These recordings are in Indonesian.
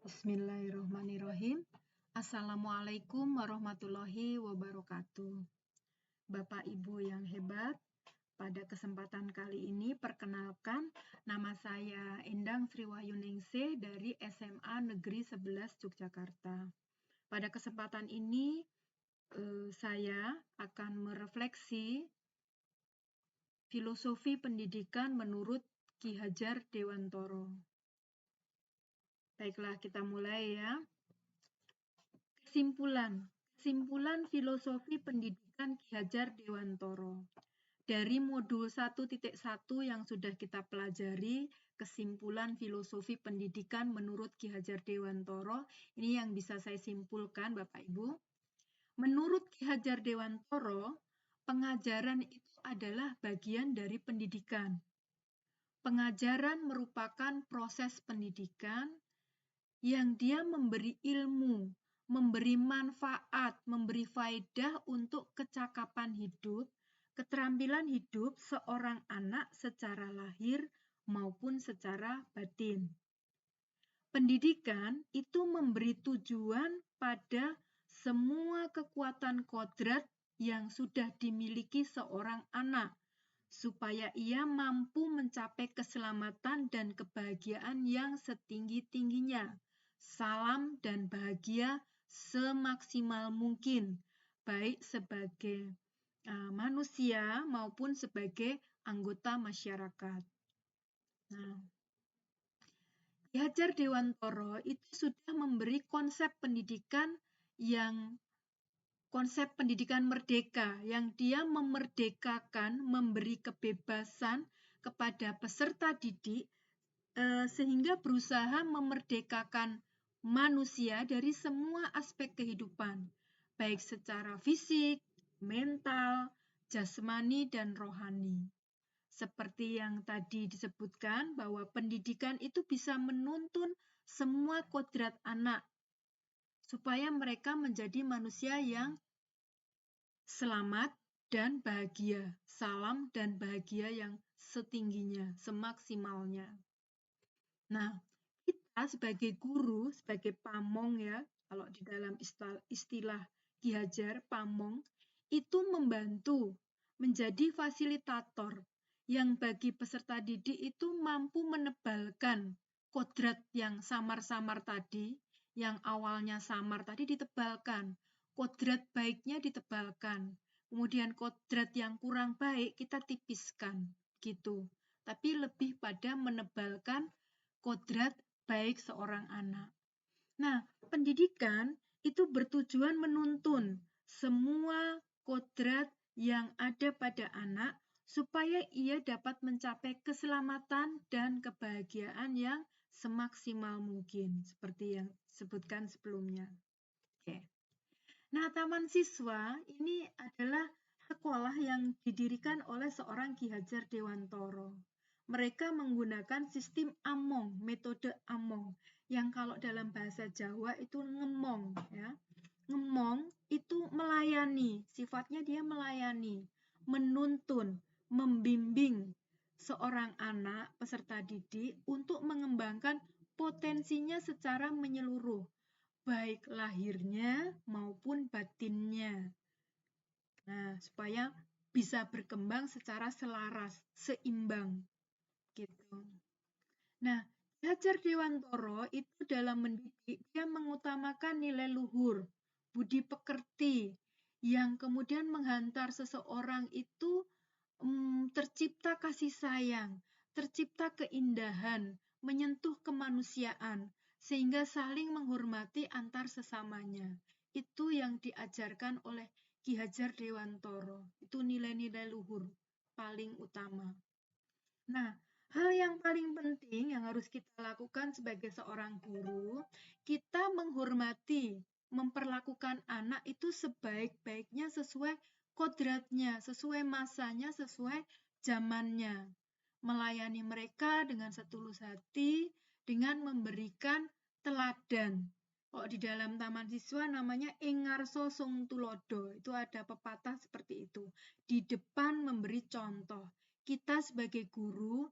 Bismillahirrahmanirrahim. Assalamualaikum warahmatullahi wabarakatuh. Bapak Ibu yang hebat, pada kesempatan kali ini perkenalkan nama saya Endang Sriwayuningsih dari SMA Negeri 11 Yogyakarta. Pada kesempatan ini saya akan merefleksi filosofi pendidikan menurut Ki Hajar Dewantoro. Baiklah, kita mulai ya. Kesimpulan filosofi pendidikan Ki Hajar Dewantoro. Dari modul 1.1 yang sudah kita pelajari, kesimpulan filosofi pendidikan menurut Ki Hajar Dewantoro, ini yang bisa saya simpulkan Bapak Ibu. Menurut Ki Hajar Dewantoro, pengajaran itu adalah bagian dari pendidikan. Pengajaran merupakan proses pendidikan yang dia memberi ilmu, memberi manfaat, memberi faedah untuk kecakapan hidup, keterampilan hidup seorang anak secara lahir maupun secara batin. Pendidikan itu memberi tujuan pada semua kekuatan kodrat yang sudah dimiliki seorang anak, supaya ia mampu mencapai keselamatan dan kebahagiaan yang setinggi-tingginya. Salam dan bahagia semaksimal mungkin, baik sebagai manusia maupun sebagai anggota masyarakat. Nah, Ki Hajar Dewantoro itu sudah memberi konsep pendidikan merdeka, yang dia memerdekakan, memberi kebebasan kepada peserta didik sehingga berusaha memerdekakan manusia dari semua aspek kehidupan, baik secara fisik, mental, jasmani, dan rohani. Seperti yang tadi disebutkan bahwa pendidikan itu bisa menuntun semua kodrat anak supaya mereka menjadi manusia yang selamat dan bahagia, salam dan bahagia yang setingginya, semaksimalnya. Nah, kita sebagai guru, sebagai pamong ya, kalau di dalam istilah Ki Hajar, pamong, itu membantu menjadi fasilitator yang bagi peserta didik itu mampu menebalkan kodrat yang samar-samar tadi, yang awalnya samar tadi ditebalkan, kodrat baiknya ditebalkan, kemudian kodrat yang kurang baik kita tipiskan, gitu. Tapi lebih pada menebalkan kodrat baik seorang anak. Nah, pendidikan itu bertujuan menuntun semua kodrat yang ada pada anak supaya ia dapat mencapai keselamatan dan kebahagiaan yang semaksimal mungkin, seperti yang disebutkan sebelumnya. Oke. Nah, Taman Siswa ini adalah sekolah yang didirikan oleh seorang Ki Hajar Dewantoro. Mereka menggunakan sistem among, metode among, yang kalau dalam bahasa Jawa itu ngemong, ya. Ngemong itu melayani, sifatnya dia melayani, menuntun, membimbing seorang anak peserta didik untuk mengembangkan potensinya secara menyeluruh, baik lahirnya maupun batinnya. Nah, supaya bisa berkembang secara selaras, seimbang. Gitu. Nah, Ki Hajar Dewantoro itu dalam mendidik, dia mengutamakan nilai luhur, budi pekerti, yang kemudian menghantar seseorang itu tercipta kasih sayang, tercipta keindahan, menyentuh kemanusiaan, sehingga saling menghormati antar sesamanya. Itu yang diajarkan oleh Ki Hajar Dewantoro. Itu nilai-nilai luhur paling utama. Nah, hal yang paling penting yang harus kita lakukan sebagai seorang guru, kita menghormati, memperlakukan anak itu sebaik-baiknya sesuai kodratnya, sesuai masanya, sesuai zamannya. Melayani mereka dengan setulus hati, dengan memberikan teladan. Kalau di dalam Taman Siswa namanya Engarso Sung Tulodo, itu ada pepatah seperti itu. Di depan memberi contoh. Kita sebagai guru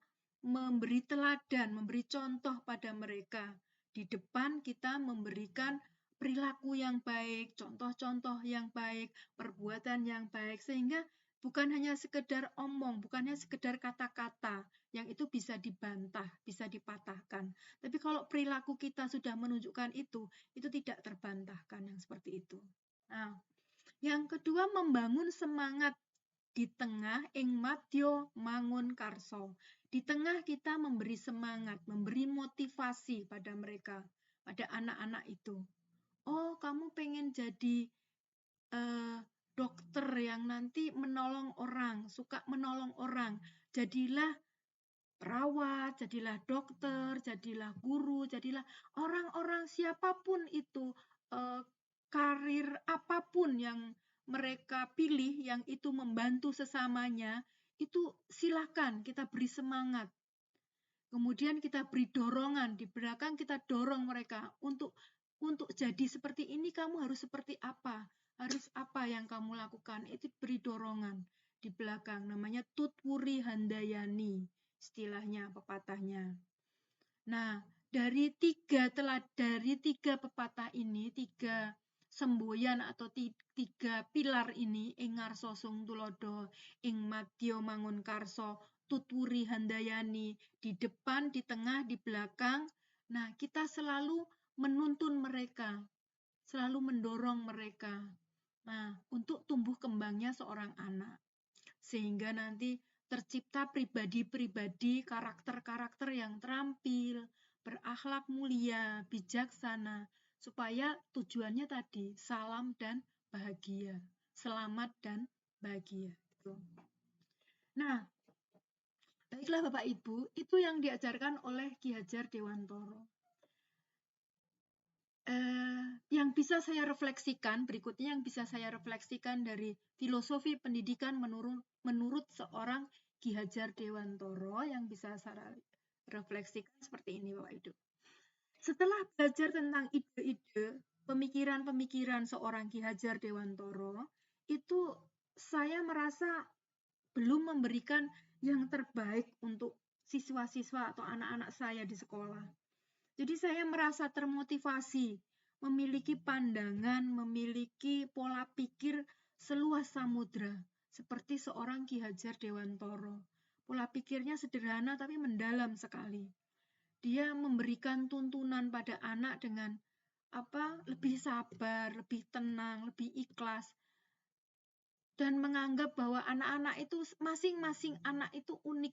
memberi teladan, memberi contoh pada mereka Di depan kita memberikan perilaku yang baik, contoh-contoh yang baik, perbuatan yang baik, sehingga bukan hanya sekedar omong, bukan hanya sekedar kata-kata yang itu bisa dibantah, bisa dipatahkan. Tapi kalau perilaku kita sudah menunjukkan itu tidak terbantahkan yang seperti itu. Nah, yang kedua, membangun semangat di tengah ing madya mangun karso. Di tengah kita memberi semangat, memberi motivasi pada mereka, pada anak-anak itu. Oh, kamu pengen jadi dokter yang nanti menolong orang, suka menolong orang. Jadilah perawat, jadilah dokter, jadilah guru, jadilah orang-orang siapapun itu, karir apapun yang mereka pilih, yang itu membantu sesamanya, itu silakan kita beri semangat. Kemudian kita beri dorongan, di belakang kita dorong mereka untuk jadi seperti ini, kamu harus seperti apa, harus apa yang kamu lakukan, itu beri dorongan di belakang, namanya tutwuri handayani, istilahnya, pepatahnya. Nah, dari tiga pepatah ini, tiga semboyan atau tiga pilar ini, ing ngarsa sung tulodo, ing madya mangun karso, tutwuri handayani, di depan, di tengah, di belakang. Nah, kita selalu menuntun mereka, selalu mendorong mereka. Nah, untuk tumbuh kembangnya seorang anak. Sehingga nanti tercipta pribadi-pribadi, karakter-karakter yang terampil, berakhlak mulia, bijaksana, supaya tujuannya tadi salam dan bahagia, selamat dan bahagia. Nah, baiklah Bapak Ibu, itu yang diajarkan oleh Ki Hajar Dewantoro. Yang bisa saya refleksikan, berikutnya yang bisa saya refleksikan dari filosofi pendidikan menurut seorang Ki Hajar Dewantoro yang bisa saya refleksikan seperti ini Bapak Ibu. Setelah belajar tentang ide-ide, pemikiran-pemikiran seorang Ki Hajar Dewantoro, itu saya merasa belum memberikan yang terbaik untuk siswa-siswa atau anak-anak saya di sekolah. Jadi saya merasa termotivasi, memiliki pandangan, memiliki pola pikir seluas samudra, seperti seorang Ki Hajar Dewantoro. Pola pikirnya sederhana tapi mendalam sekali. Dia memberikan tuntunan pada anak dengan lebih sabar, lebih tenang, lebih ikhlas, dan menganggap bahwa anak-anak itu, masing-masing anak itu unik,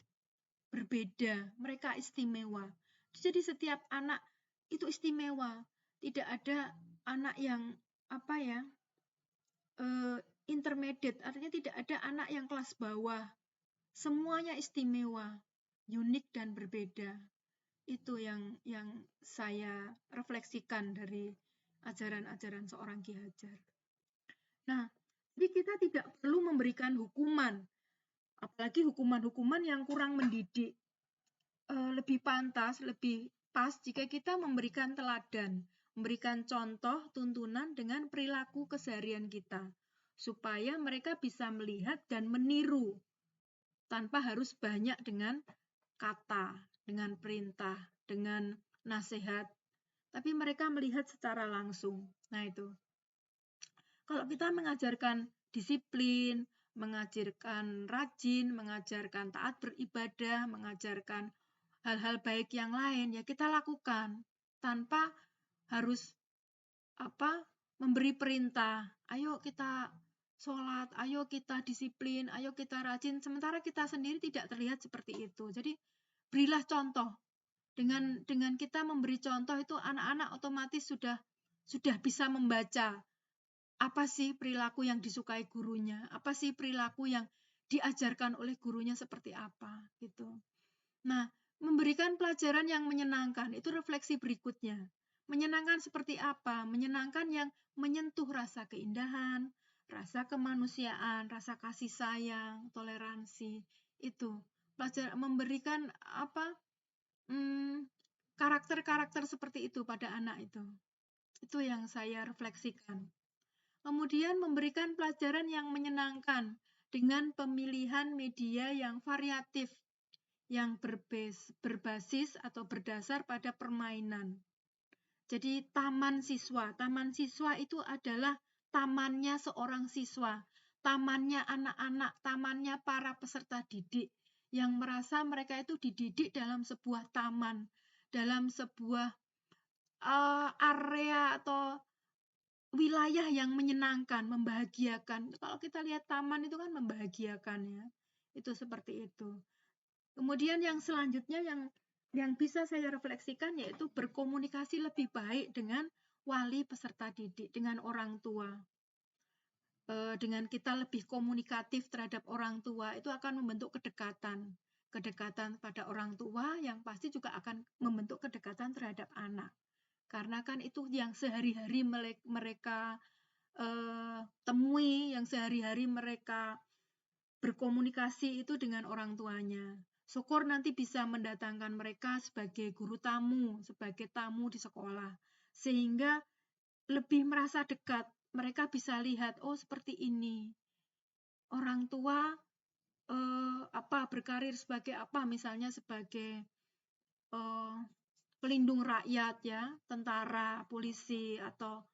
berbeda, mereka istimewa. Jadi setiap anak itu istimewa. Tidak ada anak yang intermediate, artinya tidak ada anak yang kelas bawah. Semuanya istimewa, unik dan berbeda. Itu yang saya refleksikan dari ajaran-ajaran seorang Ki Hajar. Nah, jadi kita tidak perlu memberikan hukuman, apalagi hukuman-hukuman yang kurang mendidik. Lebih pantas, lebih pas jika kita memberikan teladan, memberikan contoh, tuntunan dengan perilaku keseharian kita, supaya mereka bisa melihat dan meniru tanpa harus banyak dengan kata, dengan perintah, dengan nasihat, tapi mereka melihat secara langsung. Nah itu. Kalau kita mengajarkan disiplin, mengajarkan rajin, mengajarkan taat beribadah, mengajarkan hal-hal baik yang lain, ya kita lakukan tanpa harus memberi perintah. Ayo kita sholat, ayo kita disiplin, ayo kita rajin. Sementara kita sendiri tidak terlihat seperti itu. Jadi berilah contoh. Dengan kita memberi contoh itu, anak-anak otomatis sudah bisa membaca apa sih perilaku yang disukai gurunya, apa sih perilaku yang diajarkan oleh gurunya seperti apa gitu. Nah, memberikan pelajaran yang menyenangkan, itu refleksi berikutnya. Menyenangkan seperti apa? Menyenangkan yang menyentuh rasa keindahan, rasa kemanusiaan, rasa kasih sayang, toleransi. Itu pelajaran memberikan karakter-karakter seperti itu pada anak itu. Itu yang saya refleksikan. Kemudian memberikan pelajaran yang menyenangkan dengan pemilihan media yang variatif, yang berbasis atau berdasar pada permainan. Jadi taman siswa itu adalah tamannya seorang siswa, tamannya anak-anak, tamannya para peserta didik yang merasa mereka itu dididik dalam sebuah taman, dalam sebuah area atau wilayah yang menyenangkan, membahagiakan. Kalau kita lihat taman itu kan membahagiakan ya. Itu seperti itu. Kemudian yang selanjutnya yang bisa saya refleksikan yaitu berkomunikasi lebih baik dengan wali peserta didik, dengan orang tua. Dengan kita lebih komunikatif terhadap orang tua, itu akan membentuk kedekatan. Kedekatan pada orang tua yang pasti juga akan membentuk kedekatan terhadap anak. Karena kan itu yang sehari-hari mereka temui, yang sehari-hari mereka berkomunikasi itu dengan orang tuanya. Syukur nanti bisa mendatangkan mereka sebagai guru tamu, sebagai tamu di sekolah. Sehingga lebih merasa dekat. Mereka bisa lihat, oh seperti ini. Orang tua berkarir sebagai apa? Misalnya sebagai pelindung rakyat ya, tentara, polisi, atau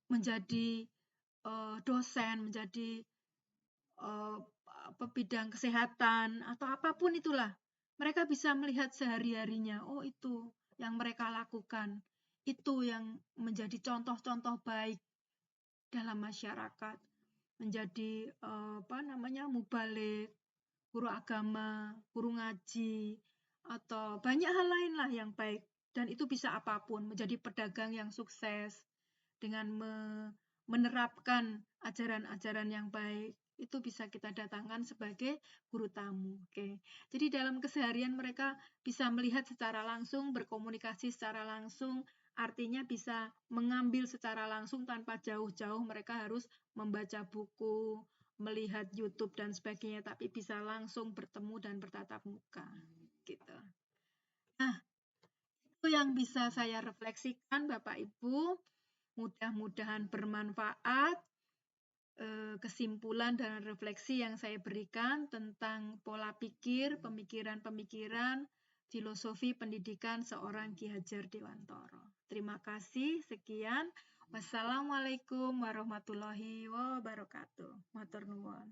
menjadi dosen, menjadi bidang kesehatan atau apapun itulah. Mereka bisa melihat sehari-harinya, oh itu yang mereka lakukan. Itu yang menjadi contoh-contoh baik dalam masyarakat. Menjadi mubalik, guru agama, guru ngaji, atau banyak hal lain lah yang baik. Dan itu bisa apapun, menjadi pedagang yang sukses dengan menerapkan ajaran-ajaran yang baik. Itu bisa kita datangkan sebagai guru tamu. Oke. Jadi dalam keseharian mereka bisa melihat secara langsung, berkomunikasi secara langsung, artinya bisa mengambil secara langsung tanpa jauh-jauh mereka harus membaca buku, melihat YouTube dan sebagainya, tapi bisa langsung bertemu dan bertatap muka. Gitu. Nah, itu yang bisa saya refleksikan Bapak Ibu. Mudah-mudahan bermanfaat kesimpulan dan refleksi yang saya berikan tentang pola pikir, pemikiran-pemikiran, filosofi pendidikan seorang Ki Hajar Dewantoro. Terima kasih, sekian. Wassalamualaikum warahmatullahi wabarakatuh. Matur nuwun.